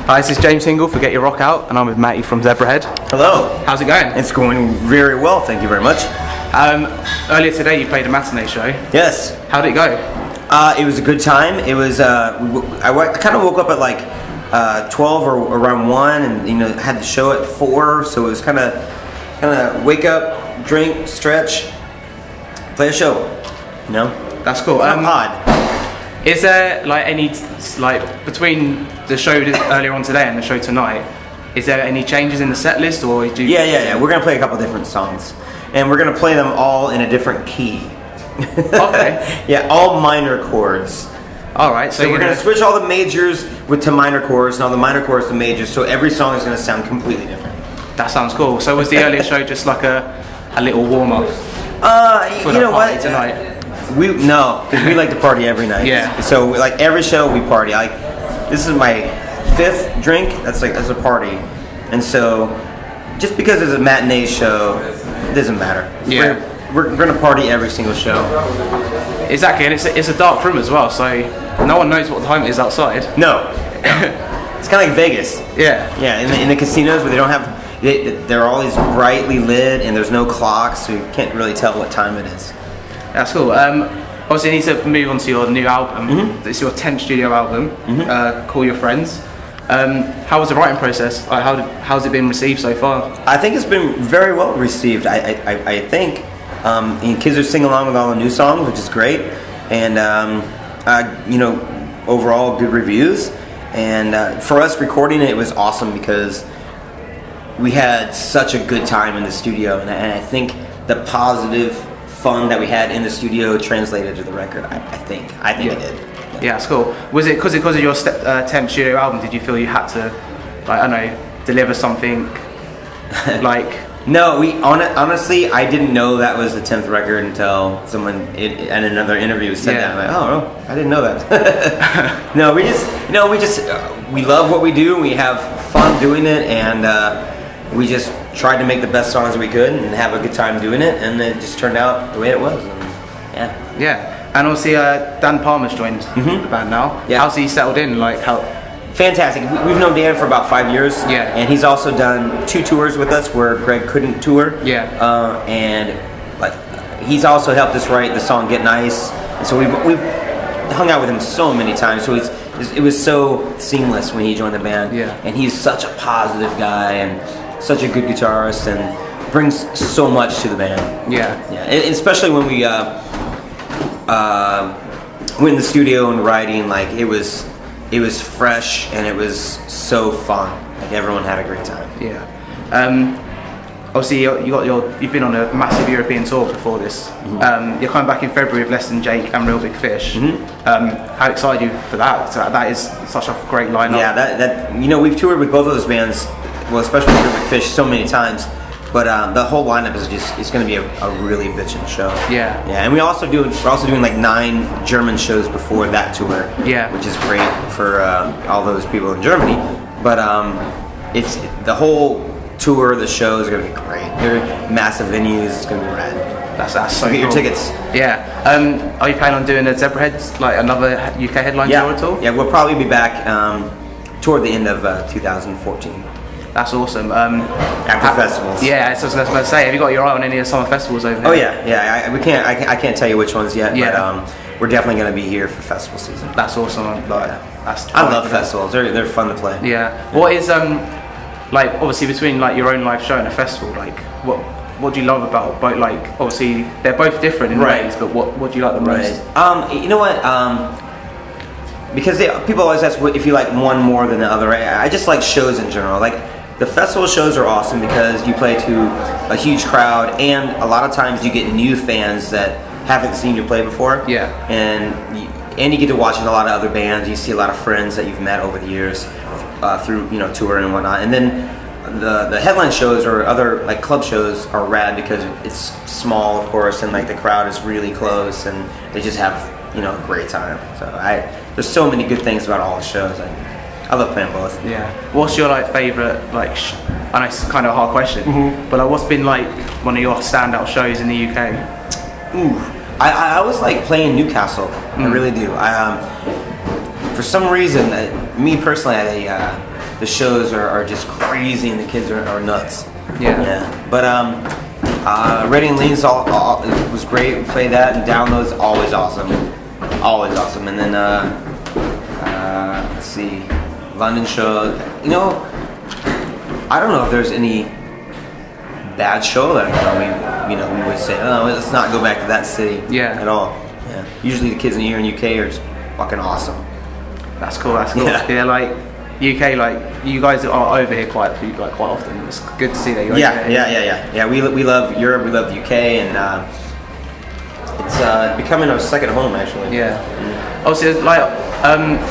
Hi, this is James Hingle for GetYourRockOut, and I'm with Matty from Zebrahead. Hello. How's it going? It's going very well, thank you very much. Earlier today you played a matinee show. Yes. How did it go? It was a good time. It was. I kind of woke up at like 12 or around 1, and had the show at 4, so it was kind of wake up, drink, stretch, play a show. That's cool. Odd. Is there any between the show earlier on today and the show tonight? Is there any changes in the set list, or do you? Yeah. We're gonna play a couple different songs, and we're gonna play them all in a different key. Okay. Yeah, all minor chords. All right. So we're gonna switch all the majors to minor chords, and all the minor chords to majors. So every song is gonna sound completely different. That sounds cool. So was the earlier show just like a little warm up? You know what? Tonight. No, because we like to party every night. Yeah. So like every show we party. Like this is my 5th drink. That's a party, and so just because it's a matinee show, it doesn't matter. Yeah. We're gonna party every single show. Exactly, and it's a dark room as well, so no one knows what time it is outside. No. It's kind of like Vegas. Yeah. Yeah. In the casinos where they don't have. They're always brightly lit, and there's no clocks, so you can't really tell what time it is. That's cool. Obviously, you need to move on to your new album. Mm-hmm. It's your 10th studio album, Call Your Friends. How was the writing process? How's it been received so far? I think it's been very well received. I think and kids are singing along with all the new songs, which is great, and overall good reviews. And for us recording it was awesome because we had such a good time in the studio, and I think the positive fun that we had in the studio translated to the record. I think it did. Yeah, that's cool. Was it because of your 10th studio album? Did you feel you had to, deliver something like? No, honestly, I didn't know that was the 10th record until someone in another interview said that. I'm like, oh, I didn't know that. No, we love what we do, and we have fun doing it, and we just tried to make the best songs we could and have a good time doing it, and it just turned out the way it was. And, yeah. And obviously, Dan Palmer's joined the band now. Yeah. How's he settled in? Fantastic. We've known Dan for about 5 years. Yeah. And he's also done 2 tours with us where Greg couldn't tour. Yeah. And he's also helped us write the song "Get Nice." And so we've hung out with him so many times. So it was so seamless when he joined the band. Yeah. And he's such a positive guy and such a good guitarist and brings so much to the band. Yeah. Yeah. And especially when we went in the studio and writing, it was fresh and it was so fun. Everyone had a great time. Yeah. Obviously, you've been on a massive European tour before this. Mm-hmm. You're coming back in February with Less Than Jake and Real Big Fish. Mm-hmm. How excited are you for that? So that is such a great lineup. Yeah, we've toured with both of those bands, well, especially Real Big Fish, so many times. But the whole lineup is going to be a really bitchin' show. Yeah. Yeah, and we're also doing 9 German shows before that tour. Yeah. Which is great for all those people in Germany. But it's the whole tour, the show is going to be great. They're massive venues. It's going to be rad. That's so get your cool. tickets. Yeah. Are you planning on doing a Zebrahead, another UK headline tour at all? Yeah, we'll probably be back toward the end of 2014. That's awesome. After festivals. Yeah, so I was going to say, have you got your eye on any of the summer festivals over here? Oh yeah. I can't tell you which ones yet, yeah. But we're definitely going to be here for festival season. That's awesome. I love festivals. They're fun to play. Yeah. What is obviously between your own live show and a festival, what do you love about both? Obviously they're both different in ways, but what do you like the most? You know what? Because people always ask if you like one more than the other. I just like shows in general. The festival shows are awesome because you play to a huge crowd, and a lot of times you get new fans that haven't seen you play before. Yeah. And you get to watch a lot of other bands. You see a lot of friends that you've met over the years through touring and whatnot. And then the headline shows or other club shows are rad because it's small, of course, and the crowd is really close, and they just have a great time. So there's so many good things about all the shows. I love playing both. Yeah. What's your favorite I know it's kind of a hard question, but what's been one of your standout shows in the UK? Ooh, I always like playing Newcastle. I really do. For some reason, me personally, the shows are just crazy and the kids are nuts. Yeah. But Ready and Lean's was great. We played that, and Download's always awesome. Always awesome. And then let's see, London show. You know, I don't know if there's any bad show that we would say, oh, let's not go back to that city at all. Yeah. Usually the kids in here in UK are just fucking awesome. That's cool. Yeah, like UK, like you guys are over here quite often. It's good to see that you're over here. Yeah. We love Europe. We love the UK, and it's becoming our second home actually. Yeah. Obviously, like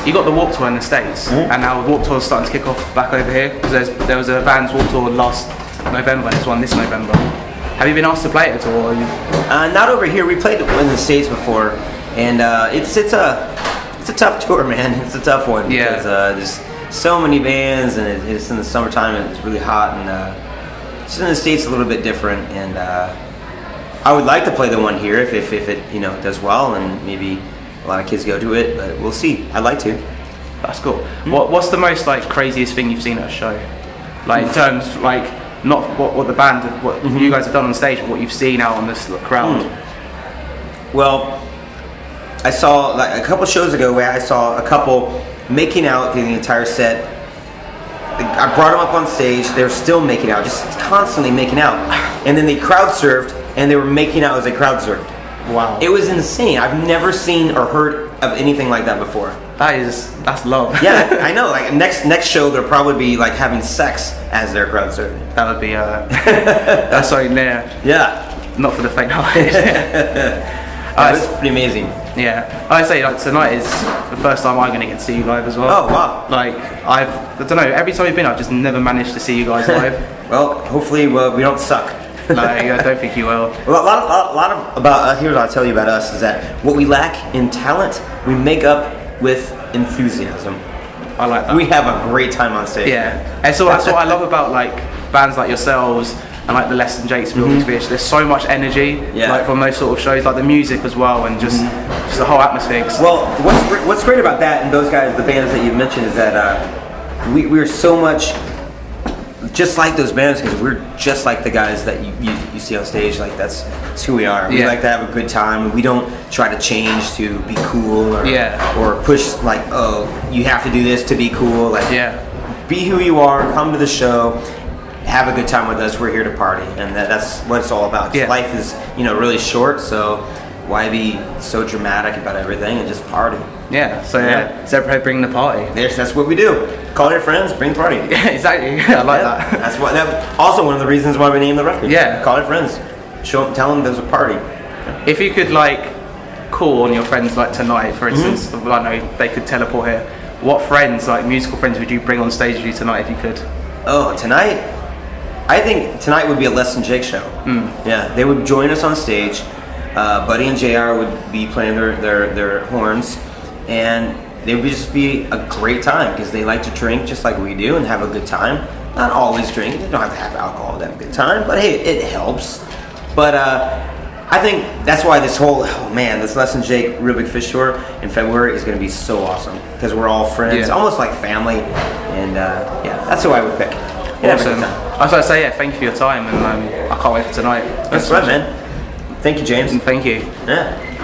you got the Warped Tour in the States, and now the Warped Tour is starting to kick off back over here because there was a Vans Warped Tour last November, and there's one this November. Have you been asked to play it at all? Not over here. We played it in the States before, and it's a tough tour, man. It's a tough one because there's so many bands, and it's in the summertime, and it's really hot, and just in the States a little bit different. And I would like to play the one here if it does well, and maybe a lot of kids go to it, but we'll see. I'd like to. That's cool. What's the most like craziest thing you've seen at a show? Like in terms like not what the band, what you guys have done on stage, but what you've seen out on this crowd. Well, I saw like a couple shows ago where I saw a couple making out through the entire set. I brought them up on stage. They were still making out, just constantly making out. And then they crowd surfed, and they were making out as they crowd surfed. Wow. It was insane. I've never seen or heard of anything like that before. That's love. Yeah, I know. Like next show, they'll probably be like having sex as they're crowd surfing. That would be that's so near. Yeah. Not for the faint-hearted. It's pretty amazing. Yeah, I say like tonight is the first time I'm going to get to see you live as well. Oh wow! Like I don't know. Every time we've been, I've just never managed to see you guys live. Well, hopefully we don't suck. No, I don't think you will. Well, a lot of about here's what I'll tell you about us is that what we lack in talent, we make up with enthusiasm. I like that. We have a great time on stage. Yeah, and so that's what I love about like bands like yourselves. And like the Less Than Jake's Real Big Fish, there's so much energy like from those sort of shows, like the music as well, and just the whole atmosphere. Well, what's great about that and those guys, the bands that you mentioned, is that we're so much just like those bands because we're just like the guys that you see on stage. Like that's who we are. We like to have a good time. We don't try to change to be cool or push like, oh, you have to do this to be cool. Like be who you are. Come to the show. Have a good time with us. We're here to party, and that's what it's all about. Life is, really short, so why be so dramatic about everything and just party? Yeah. So Zebrahead, bring the party. That's what we do. Call your friends, bring the party. Yeah, exactly. I like that. That's what. That also one of the reasons why we named the record. Yeah. Call your friends. Show them, tell them there's a party. If you could like call on your friends like tonight, for instance, I know they could teleport here. What friends, like musical friends, would you bring on stage with you tonight if you could? Oh, tonight. I think tonight would be a Less Than Jake show. Yeah, they would join us on stage. Buddy and JR would be playing their horns, and they would just be a great time because they like to drink just like we do and have a good time. Not always drink. You don't have to have alcohol to have a good time, but hey, it helps. But I think that's why this Less Than Jake Real Big Fish tour in February is going to be so awesome because we're all friends, almost like family, and that's who I would pick. Awesome. I was going to say, thank you for your time, and I can't wait for tonight. That's right, man. Thank you, James. And thank you. Yeah.